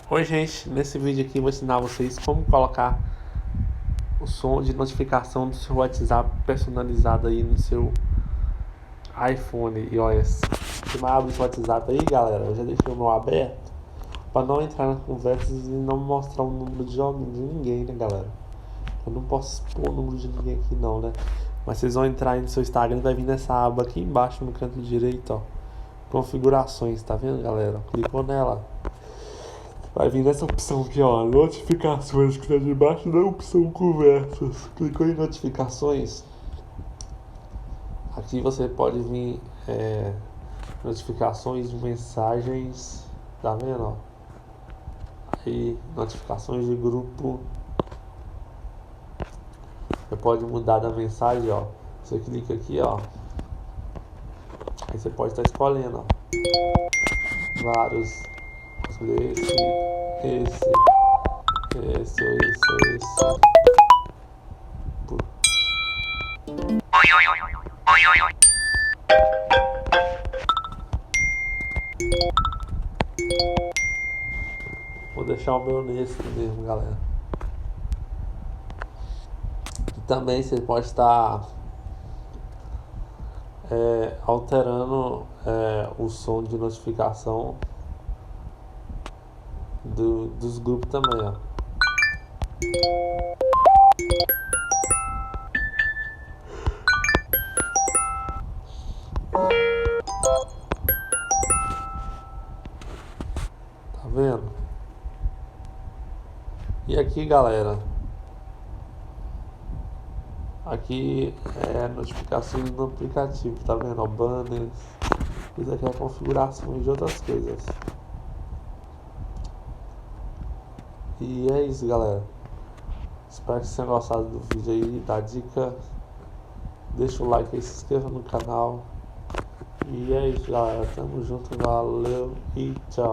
Oi gente, nesse vídeo aqui eu vou ensinar vocês como colocar o som de notificação do seu WhatsApp personalizado aí no seu iPhone iOS. Você abre o WhatsApp aí, galera, eu já deixei o meu aberto para não entrar nas conversas e não mostrar o número de ninguém, né, galera? Eu não posso expor o número de ninguém aqui não, né? Mas vocês vão entrar aí no seu Instagram e vai vir nessa aba aqui embaixo no canto direito, ó. Configurações, tá vendo, galera? Clicou nela. Vai vir nessa opção aqui, ó, notificações, que tá debaixo da opção conversas. Clicou em notificações. Aqui você pode vir notificações de mensagens, tá vendo, ó? Aí, notificações de grupo. Você pode mudar da mensagem, ó. Você clica aqui, ó. Aí você pode estar escolhendo, ó. Vários. Esse. Vou deixar o meu nesse mesmo, galera. E também você pode estar alterando o som de notificação dos grupos também, ó. Tá vendo? E aqui, galera, aqui é notificações no aplicativo, tá vendo? Ó, banners. Isso aqui é configurações de outras coisas. E é isso, galera. Espero que vocês tenham gostado do vídeo aí, da dica. Deixa o like aí, se inscreva no canal. E é isso, galera. Tamo junto, valeu e tchau.